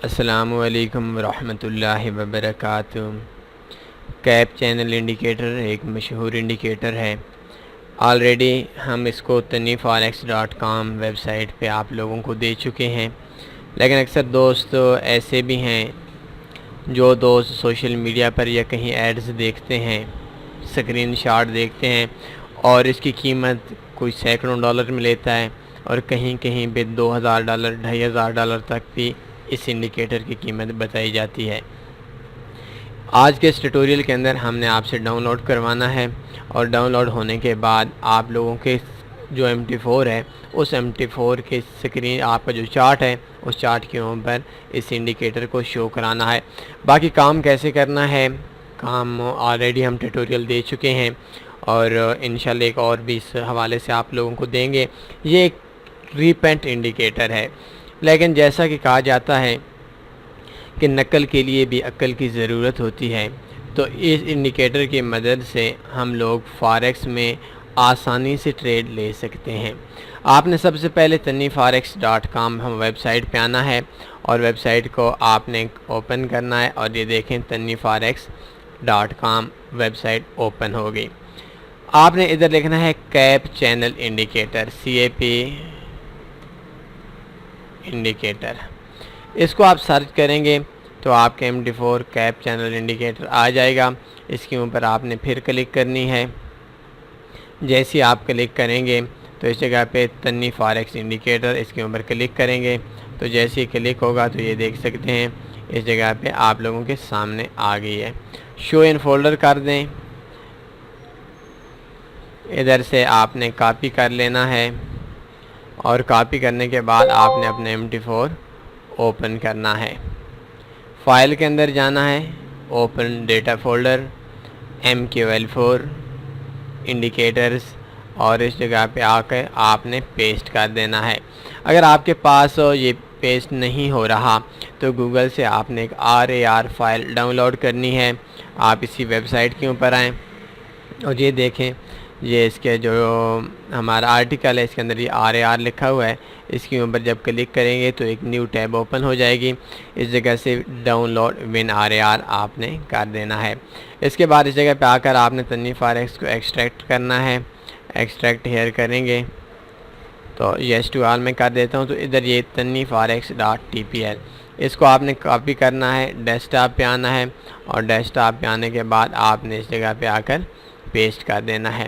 السلام علیکم ورحمۃ اللہ وبرکاتہ۔ کیپ چینل انڈیکیٹر ایک مشہور انڈیکیٹر ہے۔ آلریڈی ہم اس کو tanifforex.com ویب سائٹ پہ آپ لوگوں کو دے چکے ہیں، لیکن اکثر دوست ایسے بھی ہیں جو دوست سوشل میڈیا پر یا کہیں ایڈز دیکھتے ہیں، اسکرین شاٹ دیکھتے ہیں اور اس کی قیمت کوئی سینکڑوں ڈالر میں لیتا ہے اور کہیں کہیں پہ $2000 $2500 تک بھی اس انڈیکیٹر کی قیمت بتائی جاتی ہے۔ آج کے اس ٹیوٹوریل کے اندر ہم نے آپ سے ڈاؤن لوڈ کروانا ہے، اور ڈاؤن لوڈ ہونے کے بعد آپ لوگوں کے جو MT4 ہے اس MT4 کے سکرین آپ کا جو چارٹ ہے اس چارٹ کے اوپر اس انڈیکیٹر کو شو کرانا ہے۔ باقی کام کیسے کرنا ہے، کام آلریڈی ہم ٹیوٹوریل دے چکے ہیں اور انشاءاللہ ایک اور بھی اس حوالے سے آپ لوگوں کو دیں گے۔ یہ ایک ریپینٹ انڈیکیٹر ہے، لیکن جیسا کہ کہا جاتا ہے کہ نقل کے لیے بھی عقل کی ضرورت ہوتی ہے، تو اس انڈیکیٹر کی مدد سے ہم لوگ فاریکس میں آسانی سے ٹریڈ لے سکتے ہیں۔ آپ نے سب سے پہلے tanifforex.com ہم ویب سائٹ پہ آنا ہے اور ویب سائٹ کو آپ نے اوپن کرنا ہے، اور یہ دیکھیں tanifforex.com ویب سائٹ اوپن ہوگی۔ آپ نے ادھر لکھنا ہے cap channel indicator, CAP indicator. اس کو آپ سرچ کریں گے تو آپ کے MT4 کیپ چینل انڈیکیٹر آ جائے گا۔ اس کے اوپر آپ نے پھر کلک کرنی ہے۔ جیسے آپ کلک کریں گے تو اس جگہ پہ tanifforex انڈیکیٹر، اس کے اوپر کلک کریں گے تو جیسے ہی کلک ہوگا تو یہ دیکھ سکتے ہیں اس جگہ پہ آپ لوگوں کے سامنے آ گئی ہے۔ شو ان فولڈر کر دیں، ادھر سے آپ نے کاپی کر لینا ہے، اور کاپی کرنے کے بعد آپ نے اپنے MT4 اوپن کرنا ہے۔ فائل کے اندر جانا ہے، open data folder MQL4 indicators, اور اس جگہ پہ آ کے آپ نے پیسٹ کر دینا ہے۔ اگر آپ کے پاس یہ پیسٹ نہیں ہو رہا تو گوگل سے آپ نے ایک RAR فائل ڈاؤن لوڈ کرنی ہے۔ آپ اسی ویب سائٹ کے اوپر آئیں اور یہ دیکھیں، یہ اس کے جو ہمارا آرٹیکل ہے اس کے اندر یہ RAR لکھا ہوا ہے۔ اس کے اوپر جب کلک کریں گے تو ایک نیو ٹیب اوپن ہو جائے گی۔ اس جگہ سے ڈاؤن لوڈ WinRAR آپ نے کر دینا ہے۔ اس کے بعد اس جگہ پہ آ کر آپ نے tanifforex کو ایکسٹریکٹ کرنا ہے۔ ایکسٹریکٹ ہیئر کریں گے تو یس ٹو آل میں کر دیتا ہوں، تو ادھر یہ tanifforex.tpl، اس کو آپ نے کاپی کرنا ہے، ڈیسک ٹاپ پہ آنا ہے، اور ڈیسک ٹاپ پہ آنے کے بعد آپ نے اس جگہ پہ آ کر پیسٹ کر دینا ہے۔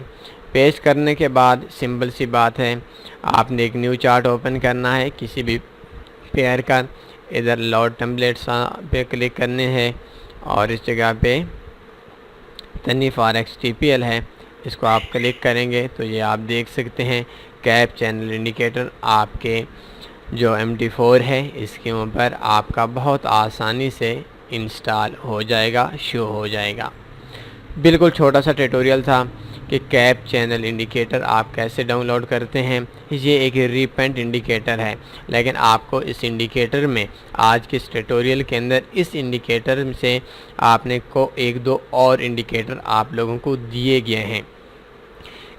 پیسٹ کرنے کے بعد سمپل سی بات ہے، آپ نے ایک نیو چارٹ اوپن کرنا ہے کسی بھی پیئر کا۔ ادھر لوڈ ٹیمپلیٹس پہ کلک کرنے ہیں، اور اس جگہ پہ tanifforex TPL ہے، اس کو آپ کلک کریں گے تو یہ آپ دیکھ سکتے ہیں کیپ چینل انڈیکیٹر آپ کے جو MT4 ہے اس کے اوپر آپ کا بہت آسانی سے انسٹال ہو جائے گا، شو ہو جائے گا۔ بالکل چھوٹا سا ٹیوٹوریل تھا کہ کیپ چینل انڈیکیٹر آپ کیسے ڈاؤن لوڈ کرتے ہیں۔ یہ ایک ریپینٹ انڈیکیٹر ہے، لیکن آپ کو اس انڈیکیٹر میں آج کے اس ٹیوٹوریل کے اندر اس انڈیکیٹر سے آپ نے کو ایک دو اور انڈیکیٹر آپ لوگوں کو دیے گئے ہیں۔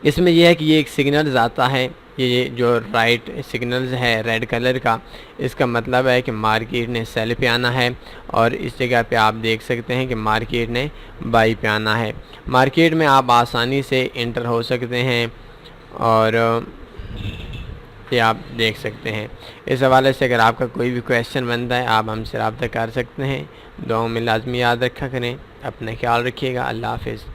اس میں یہ ہے کہ یہ ایک سگنلز آتا ہے، یہ جو رائٹ سگنلز ہے ریڈ کلر کا، اس کا مطلب ہے کہ مارکیٹ نے سیل پہ آنا ہے، اور اس جگہ پہ آپ دیکھ سکتے ہیں کہ مارکیٹ نے بائی پہ آنا ہے۔ مارکیٹ میں آپ آسانی سے انٹر ہو سکتے ہیں، اور یہ آپ دیکھ سکتے ہیں۔ اس حوالے سے اگر آپ کا کوئی بھی کویسچن بنتا ہے آپ ہم سے رابطہ کر سکتے ہیں۔ دعاؤں میں لازمی یاد رکھا کریں، اپنا خیال رکھیے گا۔ اللہ حافظ۔